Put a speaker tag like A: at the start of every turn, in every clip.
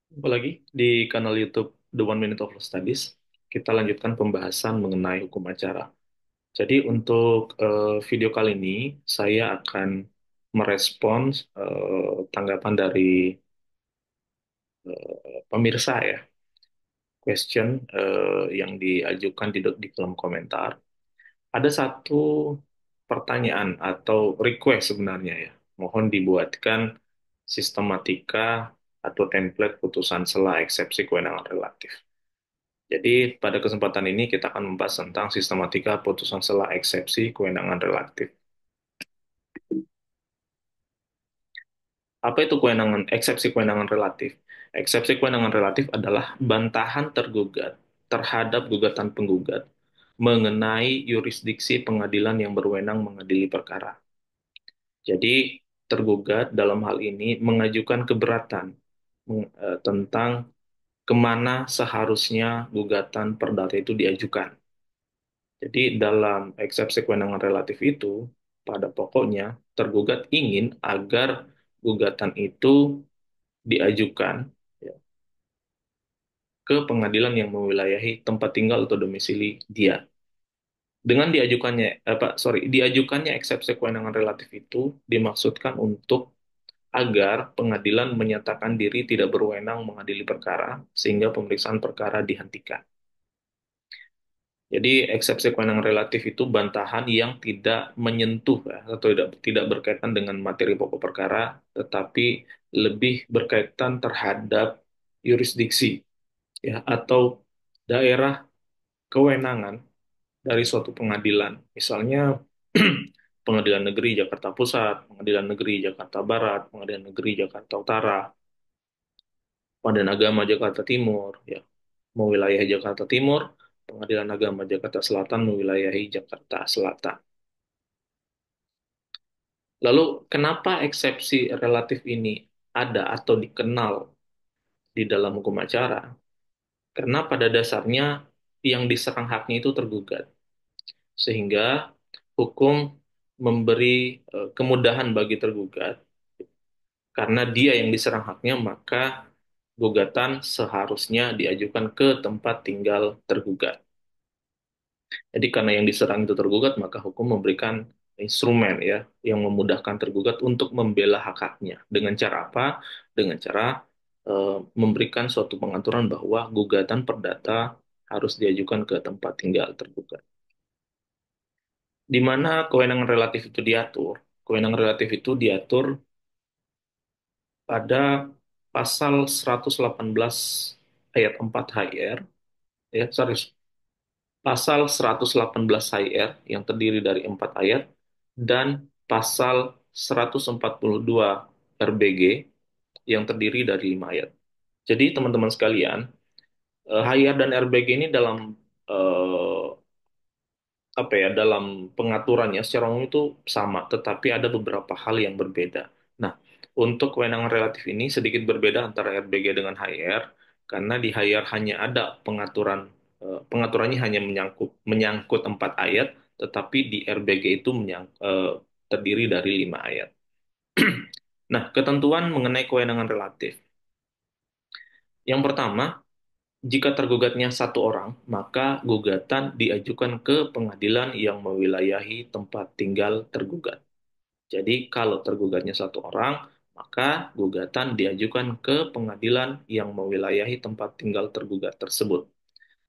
A: Jumpa lagi di kanal YouTube The One Minute of Law Studies. Kita lanjutkan pembahasan mengenai hukum acara. Jadi untuk video kali ini saya akan merespons tanggapan dari pemirsa ya, question yang diajukan di kolom komentar. Ada satu pertanyaan atau request sebenarnya ya, mohon dibuatkan sistematika atau template putusan sela eksepsi kewenangan relatif. Jadi, pada kesempatan ini kita akan membahas tentang sistematika putusan sela eksepsi kewenangan relatif. Apa itu kewenangan eksepsi kewenangan relatif? Eksepsi kewenangan relatif adalah bantahan tergugat terhadap gugatan penggugat mengenai yurisdiksi pengadilan yang berwenang mengadili perkara. Jadi, tergugat dalam hal ini mengajukan keberatan tentang kemana seharusnya gugatan perdata itu diajukan. Jadi dalam eksepsi kewenangan relatif itu, pada pokoknya tergugat ingin agar gugatan itu diajukan ya, ke pengadilan yang mewilayahi tempat tinggal atau domisili dia. Dengan diajukannya eksepsi kewenangan relatif itu dimaksudkan untuk agar pengadilan menyatakan diri tidak berwenang mengadili perkara sehingga pemeriksaan perkara dihentikan. Jadi eksepsi kewenangan relatif itu bantahan yang tidak menyentuh ya, atau tidak berkaitan dengan materi pokok perkara, tetapi lebih berkaitan terhadap yurisdiksi ya atau daerah kewenangan dari suatu pengadilan. Misalnya Pengadilan Negeri Jakarta Pusat, Pengadilan Negeri Jakarta Barat, Pengadilan Negeri Jakarta Utara, Pengadilan Agama Jakarta Timur, ya, mewilayahi Jakarta Timur, Pengadilan Agama Jakarta Selatan mewilayahi Jakarta Selatan. Lalu, kenapa eksepsi relatif ini ada atau dikenal di dalam hukum acara? Karena pada dasarnya yang diserang haknya itu tergugat, sehingga hukum memberi kemudahan bagi tergugat. Karena dia yang diserang haknya, maka gugatan seharusnya diajukan ke tempat tinggal tergugat. Jadi karena yang diserang itu tergugat, maka hukum memberikan instrumen ya yang memudahkan tergugat untuk membela hak-haknya. Dengan cara apa? Dengan cara memberikan suatu pengaturan bahwa gugatan perdata harus diajukan ke tempat tinggal tergugat. Di mana kewenangan relatif itu diatur? Kewenangan relatif itu diatur pada pasal 118 ayat 4 HR, ya, sorry, pasal 118 HR yang terdiri dari 4 ayat dan pasal 142 RBG yang terdiri dari 5 ayat. Jadi teman-teman sekalian, HR dan RBG ini dalam eh, apa ya dalam pengaturannya secara umum itu sama, tetapi ada beberapa hal yang berbeda. Nah, untuk kewenangan relatif ini sedikit berbeda antara RBG dengan HR karena di HR hanya ada pengaturannya hanya menyangkut menyangkut 4 ayat, tetapi di RBG itu terdiri dari 5 ayat. Nah, ketentuan mengenai kewenangan relatif. Yang pertama, jika tergugatnya satu orang, maka gugatan diajukan ke pengadilan yang mewilayahi tempat tinggal tergugat. Jadi, kalau tergugatnya satu orang, maka gugatan diajukan ke pengadilan yang mewilayahi tempat tinggal tergugat tersebut.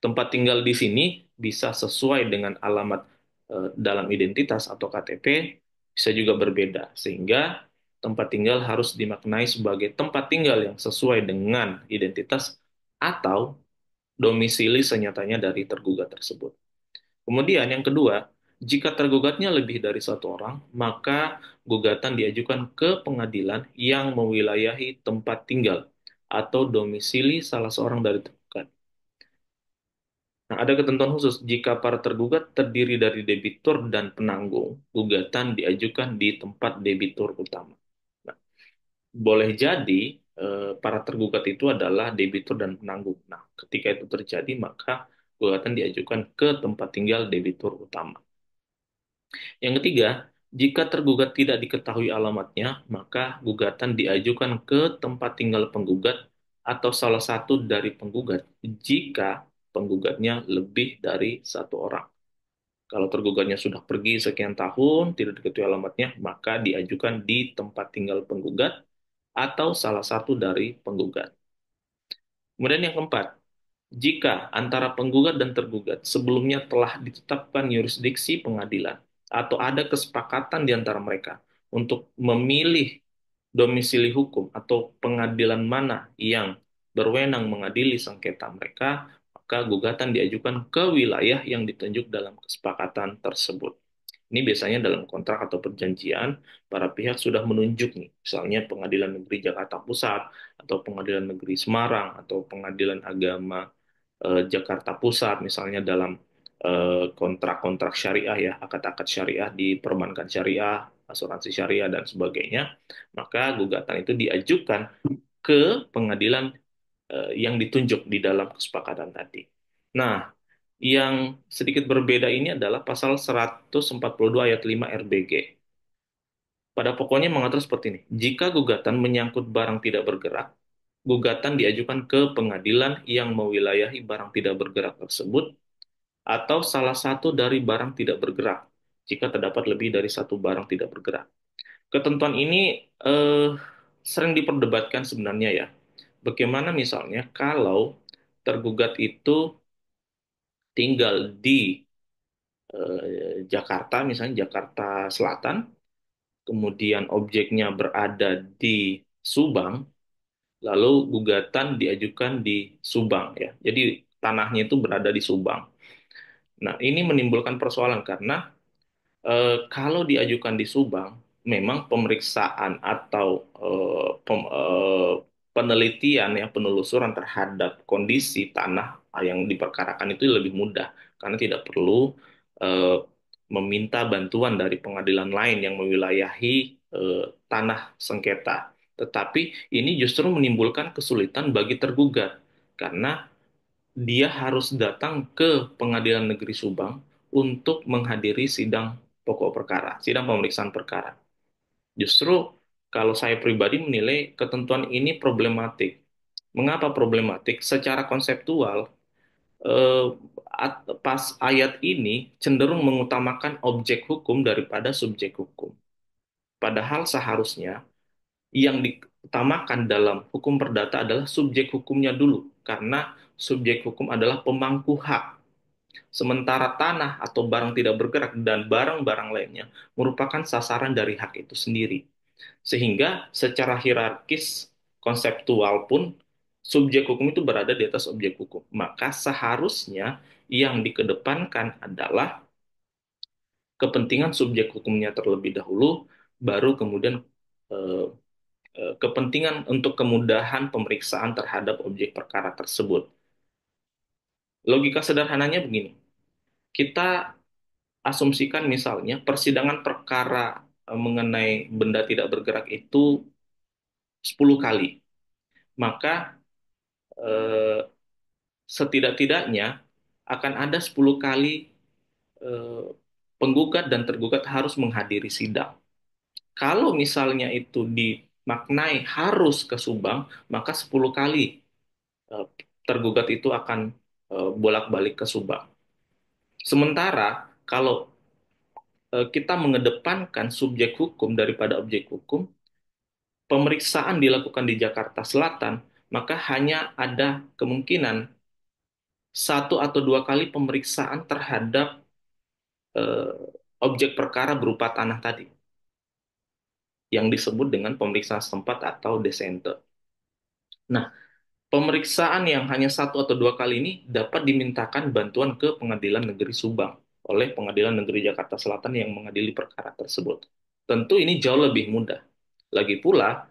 A: Tempat tinggal di sini bisa sesuai dengan alamat dalam identitas atau KTP, bisa juga berbeda, sehingga tempat tinggal harus dimaknai sebagai tempat tinggal yang sesuai dengan identitas atau domisili senyatanya dari tergugat tersebut. Kemudian yang kedua, jika tergugatnya lebih dari satu orang, maka gugatan diajukan ke pengadilan yang mewilayahi tempat tinggal atau domisili salah seorang dari tergugat. Nah, ada ketentuan khusus jika para tergugat terdiri dari debitur dan penanggung, gugatan diajukan di tempat debitur utama. Nah, boleh jadi para tergugat itu adalah debitur dan penanggung. Nah, ketika itu terjadi, maka gugatan diajukan ke tempat tinggal debitur utama. Yang ketiga, jika tergugat tidak diketahui alamatnya, maka gugatan diajukan ke tempat tinggal penggugat atau salah satu dari penggugat jika penggugatnya lebih dari satu orang. Kalau tergugatnya sudah pergi sekian tahun, tidak diketahui alamatnya, maka diajukan di tempat tinggal penggugat atau salah satu dari penggugat. Kemudian yang keempat, jika antara penggugat dan tergugat sebelumnya telah ditetapkan yurisdiksi pengadilan atau ada kesepakatan di antara mereka untuk memilih domisili hukum atau pengadilan mana yang berwenang mengadili sengketa mereka, maka gugatan diajukan ke wilayah yang ditunjuk dalam kesepakatan tersebut. Ini biasanya dalam kontrak atau perjanjian, para pihak sudah menunjuk nih, misalnya Pengadilan Negeri Jakarta Pusat, atau Pengadilan Negeri Semarang, atau Pengadilan Agama Jakarta Pusat, misalnya dalam kontrak-kontrak syariah ya, akad-akad syariah di perbankan syariah, asuransi syariah, dan sebagainya, maka gugatan itu diajukan ke pengadilan yang ditunjuk di dalam kesepakatan tadi. Nah, yang sedikit berbeda ini adalah pasal 142 ayat 5 RBG. Pada pokoknya mengatur seperti ini. Jika gugatan menyangkut barang tidak bergerak, gugatan diajukan ke pengadilan yang mewilayahi barang tidak bergerak tersebut atau salah satu dari barang tidak bergerak jika terdapat lebih dari satu barang tidak bergerak. Ketentuan ini sering diperdebatkan sebenarnya ya. Bagaimana misalnya kalau tergugat itu tinggal di Jakarta, misalnya Jakarta Selatan, kemudian objeknya berada di Subang, lalu gugatan diajukan di Subang ya. Jadi tanahnya itu berada di Subang. Nah, ini menimbulkan persoalan karena kalau diajukan di Subang, memang pemeriksaan atau penelitian ya penelusuran terhadap kondisi tanah yang diperkarakan itu lebih mudah karena tidak perlu eh, meminta bantuan dari pengadilan lain yang mewilayahi tanah sengketa. Tetapi ini justru menimbulkan kesulitan bagi tergugat karena dia harus datang ke Pengadilan Negeri Subang untuk menghadiri sidang pokok perkara, sidang pemeriksaan perkara. Justru kalau saya pribadi menilai ketentuan ini problematik. Mengapa problematik? Secara konseptual, eh, pas ayat ini cenderung mengutamakan objek hukum daripada subjek hukum. Padahal seharusnya yang diutamakan dalam hukum perdata adalah subjek hukumnya dulu, karena subjek hukum adalah pemangku hak. Sementara tanah atau barang tidak bergerak dan barang-barang lainnya merupakan sasaran dari hak itu sendiri. Sehingga secara hierarkis konseptual pun subjek hukum itu berada di atas objek hukum. Maka seharusnya yang dikedepankan adalah kepentingan subjek hukumnya terlebih dahulu, baru kemudian eh, kepentingan untuk kemudahan pemeriksaan terhadap objek perkara tersebut. Logika sederhananya begini, kita asumsikan misalnya persidangan perkara mengenai benda tidak bergerak itu 10 kali. Maka eh, setidak-tidaknya akan ada 10 kali eh, penggugat dan tergugat harus menghadiri sidang. Kalau misalnya itu dimaknai harus ke Subang, maka 10 kali eh, tergugat itu akan bolak-balik ke Subang. Sementara kalau kita mengedepankan subjek hukum daripada objek hukum, pemeriksaan dilakukan di Jakarta Selatan, maka hanya ada kemungkinan satu atau dua kali pemeriksaan terhadap eh, objek perkara berupa tanah tadi, yang disebut dengan pemeriksaan setempat atau desenter. Nah, pemeriksaan yang hanya satu atau dua kali ini dapat dimintakan bantuan ke Pengadilan Negeri Subang oleh Pengadilan Negeri Jakarta Selatan yang mengadili perkara tersebut. Tentu ini jauh lebih mudah. Lagi pula,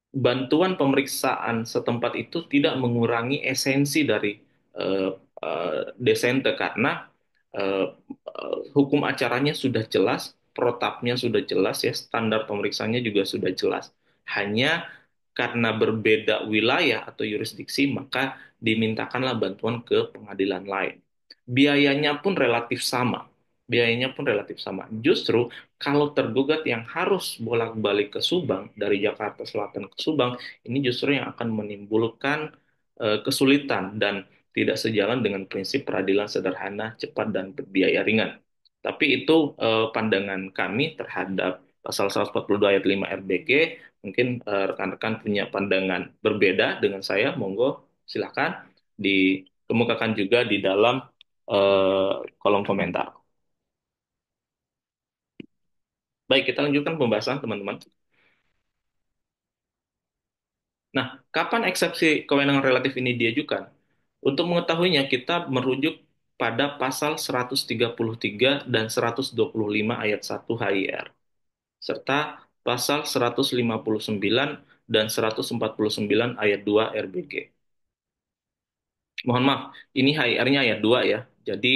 A: bantuan pemeriksaan setempat itu tidak mengurangi esensi dari desente karena eh, hukum acaranya sudah jelas, protapnya sudah jelas ya, standar pemeriksaannya juga sudah jelas. Hanya karena berbeda wilayah atau yurisdiksi, maka dimintakanlah bantuan ke pengadilan lain. Biayanya pun relatif sama. biayanya pun relatif sama. Justru kalau tergugat yang harus bolak-balik ke Subang dari Jakarta Selatan ke Subang, ini justru yang akan menimbulkan kesulitan dan tidak sejalan dengan prinsip peradilan sederhana, cepat dan berbiaya ringan. Tapi itu pandangan kami terhadap pasal 142 ayat 5 RBG. Mungkin rekan-rekan punya pandangan berbeda dengan saya, monggo silakan dikemukakan juga di dalam kolom komentar. Baik, kita lanjutkan pembahasan teman-teman. Nah, kapan eksepsi kewenangan relatif ini diajukan? Untuk mengetahuinya, kita merujuk pada pasal 133 dan 125 ayat 1 HIR, serta pasal 159 dan 149 ayat 2 RBG. Mohon maaf, ini HIR-nya ayat 2 ya, jadi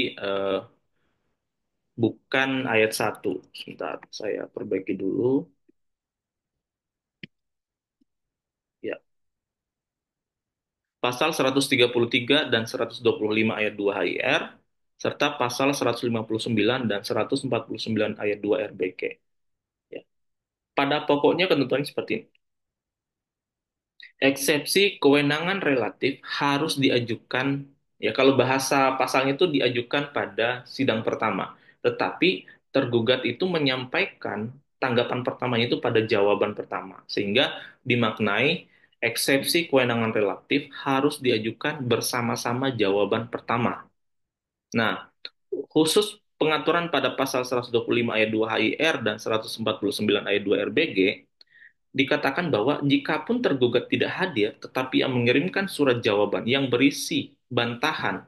A: bukan ayat 1. Sebentar, saya perbaiki dulu. Ya, pasal 133 dan 125 ayat 2 HIR, serta pasal 159 dan 149 ayat 2 RBK. Ya. Pada pokoknya ketentuan seperti ini. Eksepsi kewenangan relatif harus diajukan, ya kalau bahasa pasalnya itu diajukan pada sidang pertama. Tetapi tergugat itu menyampaikan tanggapan pertamanya itu pada jawaban pertama. Sehingga dimaknai eksepsi kewenangan relatif harus diajukan bersama-sama jawaban pertama. Nah, khusus pengaturan pada pasal 125 ayat 2 HIR dan 149 ayat 2 RBG, dikatakan bahwa jikapun tergugat tidak hadir, tetapi yang mengirimkan surat jawaban yang berisi bantahan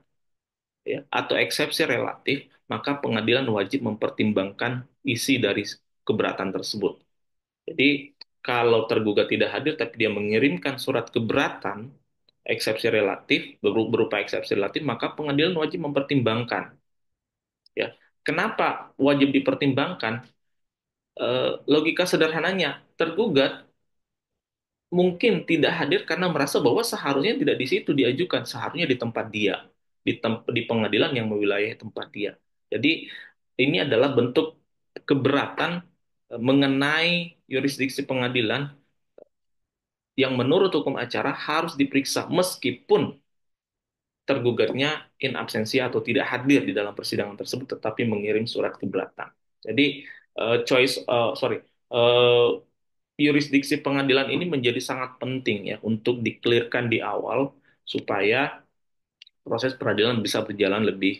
A: ya, atau eksepsi relatif, maka pengadilan wajib mempertimbangkan isi dari keberatan tersebut. Jadi, kalau tergugat tidak hadir, tapi dia mengirimkan surat keberatan, eksepsi relatif, berupa eksepsi relatif, maka pengadilan wajib mempertimbangkan. Ya, kenapa wajib dipertimbangkan? Logika sederhananya, tergugat mungkin tidak hadir karena merasa bahwa seharusnya tidak di situ diajukan, seharusnya di tempat dia, di pengadilan yang mewilayai tempat dia. Jadi ini adalah bentuk keberatan mengenai yurisdiksi pengadilan yang menurut hukum acara harus diperiksa meskipun tergugatnya in absensia atau tidak hadir di dalam persidangan tersebut tetapi mengirim surat keberatan. Jadi sorry, eh, yurisdiksi pengadilan ini menjadi sangat penting ya untuk dikelirkan di awal supaya proses peradilan bisa berjalan lebih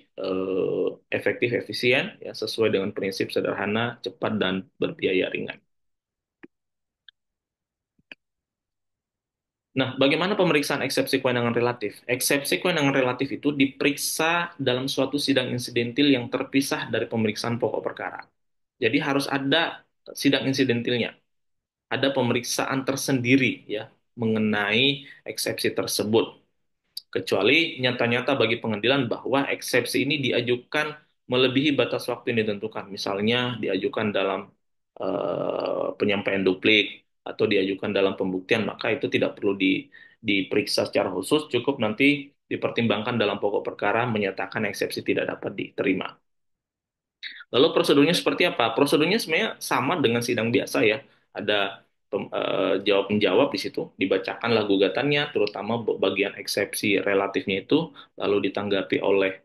A: efektif, efisien, ya sesuai dengan prinsip sederhana, cepat dan berbiaya ringan. Nah, bagaimana pemeriksaan eksepsi kewenangan relatif? Eksepsi kewenangan relatif itu diperiksa dalam suatu sidang insidentil yang terpisah dari pemeriksaan pokok perkara. Jadi harus ada sidang insidentilnya, ada pemeriksaan tersendiri ya mengenai eksepsi tersebut. Kecuali nyata-nyata bagi pengadilan bahwa eksepsi ini diajukan melebihi batas waktu yang ditentukan. Misalnya diajukan dalam penyampaian duplik atau diajukan dalam pembuktian, maka itu tidak perlu diperiksa secara khusus, cukup nanti dipertimbangkan dalam pokok perkara menyatakan eksepsi tidak dapat diterima. Lalu prosedurnya seperti apa? Prosedurnya sebenarnya sama dengan sidang biasa ya. Ada jawab menjawab di situ, dibacakanlah gugatannya, terutama bagian eksepsi relatifnya itu, lalu ditanggapi oleh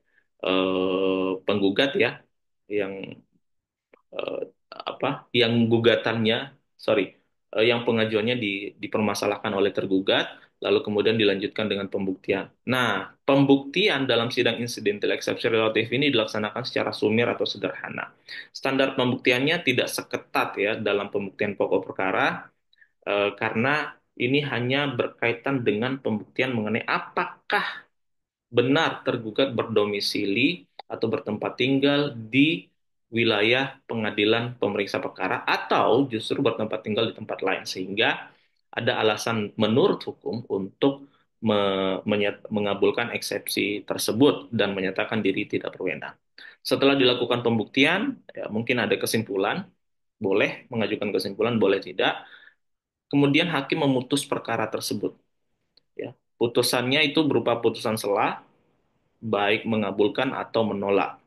A: penggugat ya, yang eh, yang gugatannya, sorry, yang pengajuannya dipermasalahkan oleh tergugat, lalu kemudian dilanjutkan dengan pembuktian. Nah, pembuktian dalam sidang insidental eksepsi relatif ini dilaksanakan secara sumir atau sederhana. Standar pembuktiannya tidak seketat ya dalam pembuktian pokok perkara, karena ini hanya berkaitan dengan pembuktian mengenai apakah benar tergugat berdomisili atau bertempat tinggal di wilayah pengadilan pemeriksa perkara atau justru bertempat tinggal di tempat lain sehingga ada alasan menurut hukum untuk mengabulkan eksepsi tersebut dan menyatakan diri tidak berwenang. Setelah dilakukan pembuktian, ya, mungkin ada kesimpulan, boleh mengajukan kesimpulan, boleh tidak. Kemudian hakim memutus perkara tersebut. Ya, putusannya itu berupa putusan sela, baik mengabulkan atau menolak.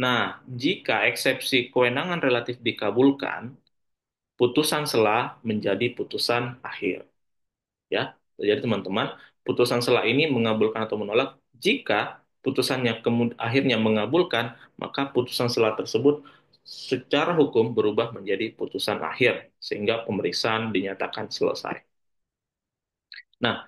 A: Nah, jika eksepsi kewenangan relatif dikabulkan, putusan sela menjadi putusan akhir. Ya, jadi teman-teman, putusan sela ini mengabulkan atau menolak. Jika putusannya akhirnya mengabulkan, maka putusan sela tersebut secara hukum berubah menjadi putusan akhir, sehingga pemeriksaan dinyatakan selesai. Nah,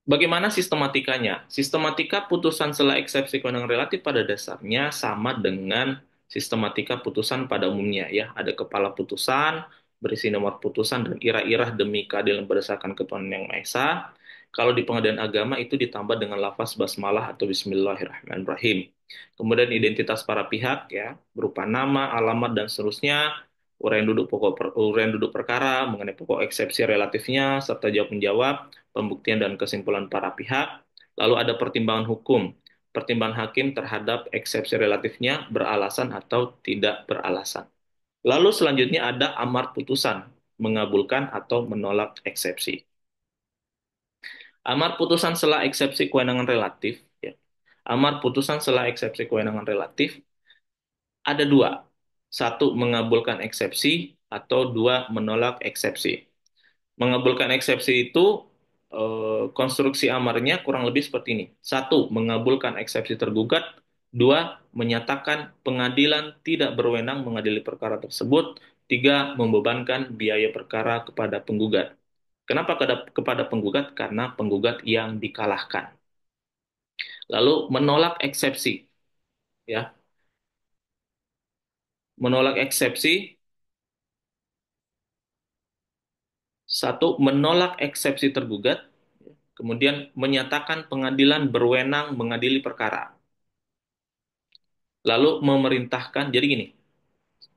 A: bagaimana sistematikanya? Sistematika putusan sela eksepsi kewenangan relatif pada dasarnya sama dengan sistematika putusan pada umumnya ya. Ada kepala putusan, berisi nomor putusan dan irah-irah demi keadilan berdasarkan ketuhanan yang Maha Esa. Kalau di pengadilan agama itu ditambah dengan lafaz basmalah atau bismillahirrahmanirrahim. Kemudian identitas para pihak ya, berupa nama, alamat dan seterusnya, uraian duduk perkara mengenai pokok eksepsi relatifnya serta jawab menjawab, pembuktian dan kesimpulan para pihak. Lalu ada pertimbangan hukum, pertimbangan hakim terhadap eksepsi relatifnya beralasan atau tidak beralasan. Lalu selanjutnya ada amar putusan, mengabulkan atau menolak eksepsi. Amar putusan selah eksepsi kewenangan relatif, ya. Amar putusan selah eksepsi kewenangan relatif ada dua. Satu, mengabulkan eksepsi, atau dua, menolak eksepsi. Mengabulkan eksepsi itu konstruksi amarnya kurang lebih seperti ini. Satu, mengabulkan eksepsi tergugat. Dua, menyatakan pengadilan tidak berwenang mengadili perkara tersebut. Tiga, membebankan biaya perkara kepada penggugat. Kenapa kepada penggugat? Karena penggugat yang dikalahkan. Lalu menolak eksepsi, ya. Menolak eksepsi, satu, menolak eksepsi tergugat, kemudian menyatakan pengadilan berwenang mengadili perkara. Lalu memerintahkan, jadi gini,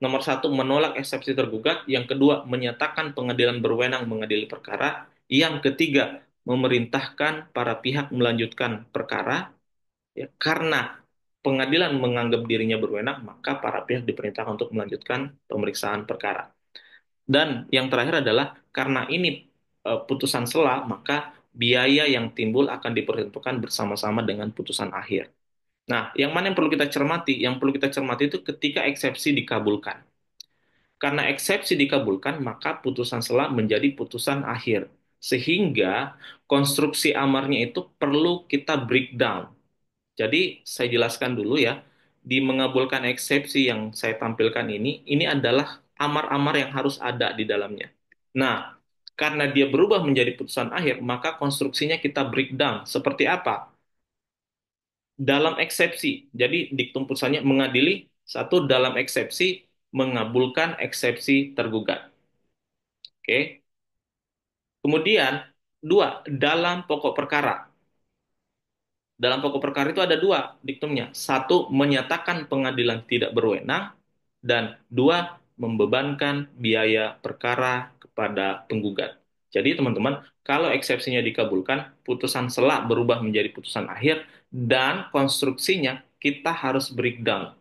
A: nomor satu menolak eksepsi tergugat, yang kedua menyatakan pengadilan berwenang mengadili perkara, yang ketiga memerintahkan para pihak melanjutkan perkara, ya, karena pengadilan menganggap dirinya berwenang, maka para pihak diperintahkan untuk melanjutkan pemeriksaan perkara. Dan yang terakhir adalah karena ini putusan sela, maka biaya yang timbul akan diperhitungkan bersama-sama dengan putusan akhir. Nah, yang mana yang perlu kita cermati? Yang perlu kita cermati itu ketika eksepsi dikabulkan. Karena eksepsi dikabulkan, maka putusan sela menjadi putusan akhir. Sehingga konstruksi amarnya itu perlu kita breakdown. Jadi, saya jelaskan dulu ya. Di mengabulkan eksepsi yang saya tampilkan ini adalah amar-amar yang harus ada di dalamnya. Nah, karena dia berubah menjadi putusan akhir, maka konstruksinya kita breakdown. Seperti apa? Dalam eksepsi. Jadi diktum putusannya mengadili, satu, dalam eksepsi mengabulkan eksepsi tergugat. Oke. Kemudian dua, dalam pokok perkara. Dalam pokok perkara itu ada dua diktumnya. Satu, menyatakan pengadilan tidak berwenang, dan dua, membebankan biaya perkara kepada penggugat. Jadi teman-teman, kalau eksepsinya dikabulkan, putusan sela berubah menjadi putusan akhir, dan konstruksinya kita harus breakdown.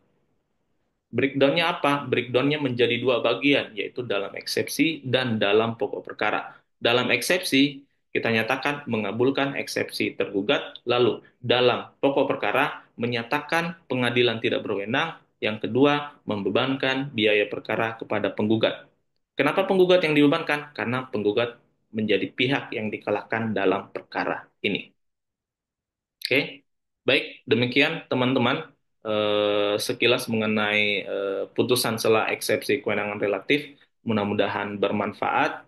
A: Breakdown-nya apa? Breakdown-nya menjadi dua bagian, yaitu dalam eksepsi dan dalam pokok perkara. Dalam eksepsi, kita nyatakan mengabulkan eksepsi tergugat, lalu dalam pokok perkara menyatakan pengadilan tidak berwenang, yang kedua membebankan biaya perkara kepada penggugat. Kenapa penggugat yang dibebankan? Karena penggugat menjadi pihak yang dikalahkan dalam perkara ini. Oke, baik, demikian teman-teman sekilas mengenai putusan sela eksepsi kewenangan relatif. Mudah-mudahan bermanfaat.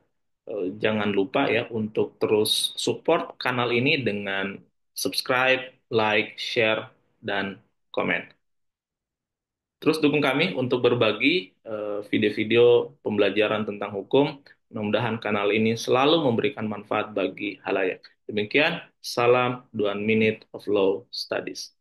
A: Jangan lupa ya untuk terus support kanal ini dengan subscribe, like, share, dan komen. Terus dukung kami untuk berbagi video-video pembelajaran tentang hukum. Mudah-mudahan kanal ini selalu memberikan manfaat bagi halayak. Demikian, salam 2 Minute of Law Studies.